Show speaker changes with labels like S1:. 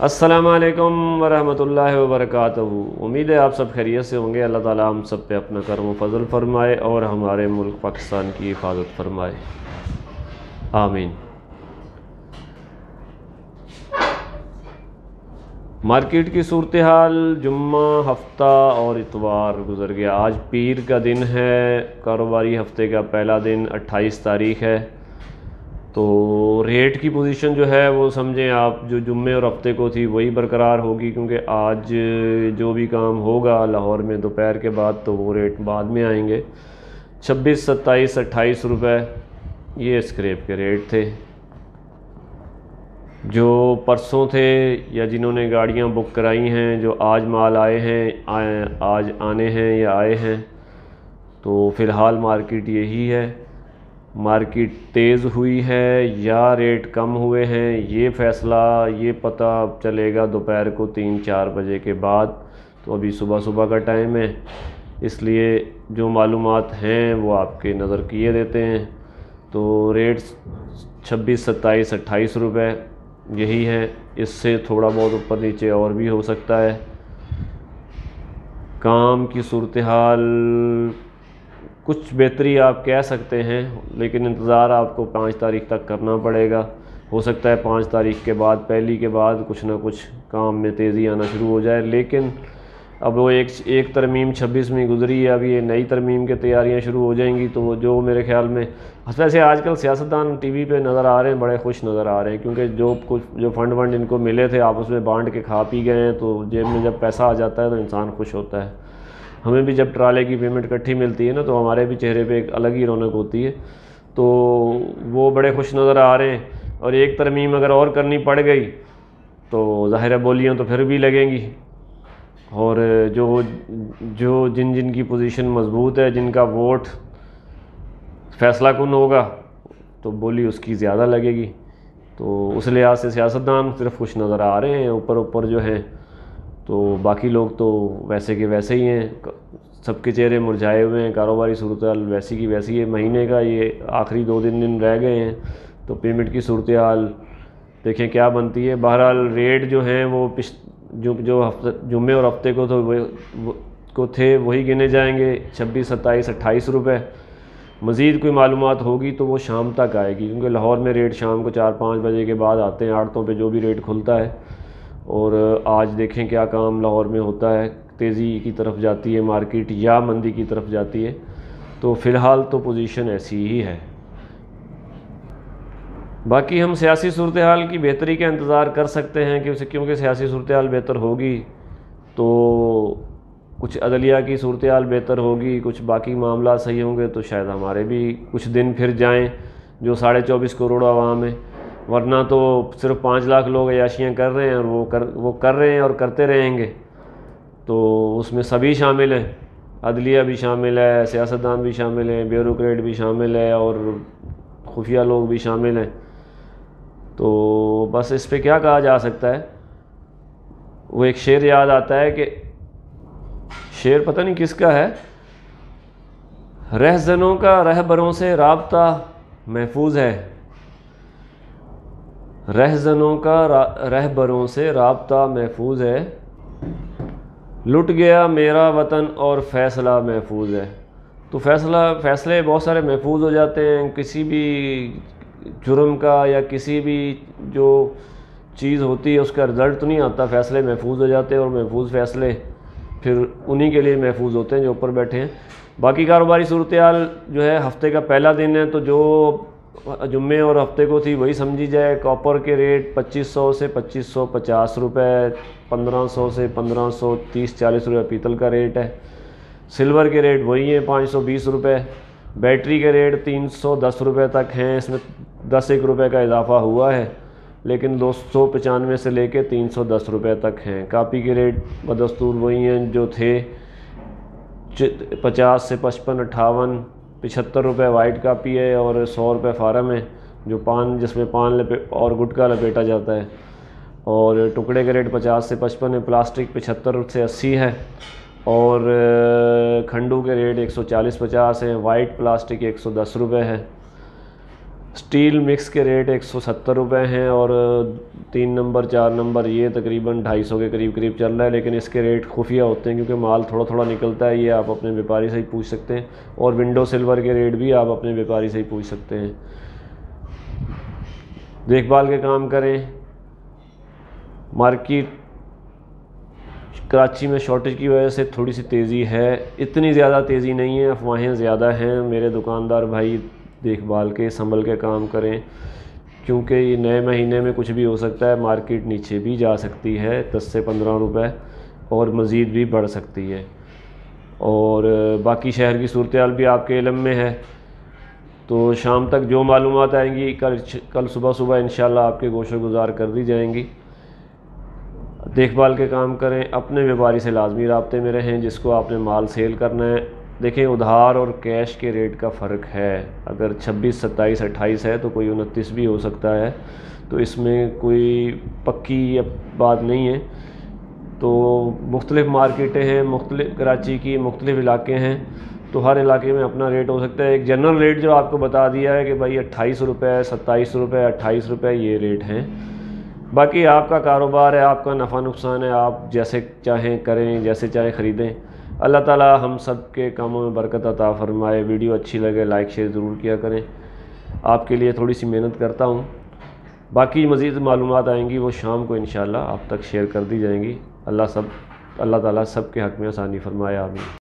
S1: السلام علیکم ورحمۃ اللہ وبرکاتہ۔ امید ہے آپ سب خیریت سے ہوں گے۔ اللہ تعالیٰ ہم سب پہ اپنا کرم و فضل فرمائے اور ہمارے ملک پاکستان کی حفاظت فرمائے، آمین۔ مارکیٹ کی صورتحال جمعہ، ہفتہ اور اتوار گزر گیا، آج پیر کا دن ہے، کاروباری ہفتے کا پہلا دن 28 تاریخ ہے۔ تو ریٹ کی پوزیشن جو ہے وہ سمجھیں آپ جو جمعے اور ہفتے کو تھی وہی برقرار ہوگی، کیونکہ آج جو بھی کام ہوگا لاہور میں دوپہر کے بعد تو وہ ریٹ بعد میں آئیں گے۔ 26، 27، 28 روپے یہ اسکریپ کے ریٹ تھے۔ جو پرسوں تھے یا جنہوں نے گاڑیاں بک کرائی ہیں، جو آج مال آئے ہیں، آج آنے ہیں یا آئے ہیں، تو فی الحال مارکیٹ یہی ہے۔ مارکیٹ تیز ہوئی ہے یا ریٹ کم ہوئے ہیں، یہ فیصلہ یہ پتہ چلے گا دوپہر کو 3-4 بجے کے بعد۔ تو ابھی صبح کا ٹائم ہے، اس لیے جو معلومات ہیں وہ آپ کے نظر کیے دیتے ہیں۔ تو ریٹ 26، 27، 28 روپے یہی ہے، اس سے تھوڑا بہت اوپر نیچے اور بھی ہو سکتا ہے۔ کام کی صورتحال کچھ بہتری آپ کہہ سکتے ہیں، لیکن انتظار آپ کو 5 تاریخ تک کرنا پڑے گا۔ ہو سکتا ہے 5 تاریخ کے بعد، پہلی کے بعد کچھ نہ کچھ کام میں تیزی آنا شروع ہو جائے، لیکن اب وہ ایک ترمیم 26 میں گزری ہے، اب یہ نئی ترمیم کی تیاریاں شروع ہو جائیں گی، تو وہ جو میرے خیال میں ویسے آج کل سیاستدان ٹی وی پہ نظر آ رہے ہیں، بڑے خوش نظر آ رہے ہیں، کیونکہ جو فنڈ ان کو ملے تھے آپس میں بانٹ کے کھا پی گئے ہیں، تو جیب میں جب پیسہ آ جاتا ہے تو انسان خوش ہوتا ہے۔ ہمیں بھی جب ٹرالے کی پیمنٹ اکٹھی ملتی ہے نا، تو ہمارے بھی چہرے پہ ایک الگ ہی رونق ہوتی ہے، تو وہ بڑے خوش نظر آ رہے ہیں۔ اور ایک ترمیم اگر اور کرنی پڑ گئی تو ظاہر ہے بولیاں تو پھر بھی لگیں گی، اور جو جن کی پوزیشن مضبوط ہے، جن کا ووٹ فیصلہ کن ہوگا، تو بولی اس کی زیادہ لگے گی۔ تو اس لحاظ سے سیاستدان صرف خوش نظر آ رہے ہیں اوپر جو ہیں، تو باقی لوگ تو ویسے کے ویسے ہی ہیں، سب کے چہرے مرجھائے ہوئے ہیں، کاروباری صورتحال ویسی کی ویسی ہے۔ مہینے کا یہ آخری 2 دن رہ گئے ہیں، تو پیمنٹ کی صورتحال دیکھیں کیا بنتی ہے۔ بہرحال ریٹ جو ہیں وہ جو جمعے اور ہفتے کو تھے وہی گنے جائیں گے، 26، 27، 28 روپے۔ مزید کوئی معلومات ہوگی تو وہ شام تک آئے گی، کیونکہ لاہور میں ریٹ شام کو 4-5 بجے کے بعد آتے ہیں، آڑتوں پہ جو بھی ریٹ کھلتا ہے۔ اور آج دیکھیں کیا کام لاہور میں ہوتا ہے، تیزی کی طرف جاتی ہے مارکیٹ یا مندی کی طرف جاتی ہے۔ تو فی الحال تو پوزیشن ایسی ہی ہے۔ باقی ہم سیاسی صورتحال کی بہتری کا انتظار کر سکتے ہیں، کیونکہ سیاسی صورتحال بہتر ہوگی تو کچھ عدلیہ کی صورتحال بہتر ہوگی، کچھ باقی معاملات صحیح ہوں گے، تو شاید ہمارے بھی کچھ دن پھر جائیں جو 24.5 کروڑ عوام ہیں۔ ورنہ تو صرف 5 لاکھ لوگ عیاشیاں کر رہے ہیں، اور وہ کر رہے ہیں اور کرتے رہیں گے، تو اس میں سبھی شامل ہیں، عدلیہ بھی شامل ہے، سیاستدان بھی شامل ہیں، بیوروکریٹ بھی شامل ہے، اور خفیہ لوگ بھی شامل ہیں۔ تو بس اس پہ کیا کہا جا سکتا ہے، وہ ایک شعر یاد آتا ہے کہ شعر پتہ نہیں کس کا ہے، رہزنوں کا رہبروں سے رابطہ محفوظ ہے، رہزنوں کا رہبروں سے رابطہ محفوظ ہے، لٹ گیا میرا وطن اور فیصلہ محفوظ ہے۔ تو فیصلے بہت سارے محفوظ ہو جاتے ہیں، کسی بھی جرم کا یا کسی بھی جو چیز ہوتی ہے اس کا رزلٹ تو نہیں آتا، فیصلے محفوظ ہو جاتے ہیں، اور محفوظ فیصلے پھر انہی کے لیے محفوظ ہوتے ہیں جو اوپر بیٹھے ہیں۔ باقی کاروباری صورتحال جو ہے ہفتے کا پہلا دن ہے، تو جو جمعے اور ہفتے کو تھی وہی سمجھی جائے۔ کاپر کے ریٹ 2500 سے 2550 روپے، 1500 سے 1530-40 روپے پیتل کا ریٹ ہے۔ سلور کے ریٹ وہی ہیں 520 روپے۔ بیٹری کے ریٹ 310 روپے تک ہیں، اس میں 10-1 روپے کا اضافہ ہوا ہے، لیکن 295 سے لے کے 310 روپے تک ہیں۔ کاپی کے ریٹ بدستور وہی ہیں جو تھے، 50 سے 55، 58، 75 روپے وائٹ کاپی ہے، اور 100 روپے فارم ہے جو جس میں پان اور گٹکا لپیٹا جاتا ہے۔ اور ٹکڑے کے ریٹ 50 سے 55 ہے، پلاسٹک 75 سے 80 ہے، اور کھنڈو کے ریٹ 140-50 ہیں، وائٹ پلاسٹک 110 روپے ہے۔ اسٹیل مکس کے ریٹ 170 روپے ہیں، اور 3 نمبر 4 نمبر یہ تقریباً 250 کے قریب چل رہا ہے، لیکن اس کے ریٹ خفیہ ہوتے ہیں کیونکہ مال تھوڑا تھوڑا نکلتا ہے، یہ آپ اپنے بیپاری سے ہی پوچھ سکتے ہیں، اور ونڈو سلور کے ریٹ بھی آپ اپنے بیپاری سے ہی پوچھ سکتے ہیں۔ دیکھ بھال کے کام کریں۔ مارکیٹ کراچی میں شارٹیج کی وجہ سے تھوڑی سی تیزی ہے، اتنی زیادہ تیزی نہیں ہے، افواہیں زیادہ ہیں۔ میرے دکاندار بھائی دیکھ بھال کے سنبھل کے کام کریں، کیونکہ یہ نئے مہینے میں کچھ بھی ہو سکتا ہے، مارکیٹ نیچے بھی جا سکتی ہے 10 سے 15 روپے، اور مزید بھی بڑھ سکتی ہے، اور باقی شہر کی صورتحال بھی آپ کے علم میں ہے۔ تو شام تک جو معلومات آئیں گی کل صبح انشاءاللہ آپ کے گوشہ گزار کر دی جائیں گی۔ دیکھ بھال کے کام کریں، اپنے بیپاری سے لازمی رابطے میں رہیں جس کو آپ نے مال سیل کرنا ہے۔ دیکھیں ادھار اور کیش کے ریٹ کا فرق ہے، اگر 26 27 28 ہے تو کوئی 29 بھی ہو سکتا ہے، تو اس میں کوئی پکی بات نہیں ہے۔ تو مختلف مارکیٹیں ہیں، مختلف کراچی کی مختلف علاقے ہیں، تو ہر علاقے میں اپنا ریٹ ہو سکتا ہے۔ ایک جنرل ریٹ جو آپ کو بتا دیا ہے کہ بھائی 28 روپے 27 روپے 28 روپے یہ ریٹ ہیں، باقی آپ کا کاروبار ہے، آپ کا نفع نقصان ہے، آپ جیسے چاہیں کریں، جیسے چاہیں خریدیں۔ اللہ تعالی ہم سب کے کاموں میں برکت عطا فرمائے۔ ویڈیو اچھی لگے لائک شیئر ضرور کیا کریں، آپ کے لیے تھوڑی سی محنت کرتا ہوں۔ باقی مزید معلومات آئیں گی وہ شام کو انشاءاللہ آپ تک شیئر کر دی جائیں گی۔ اللہ تعالی سب کے حق میں آسانی فرمائے، آمین۔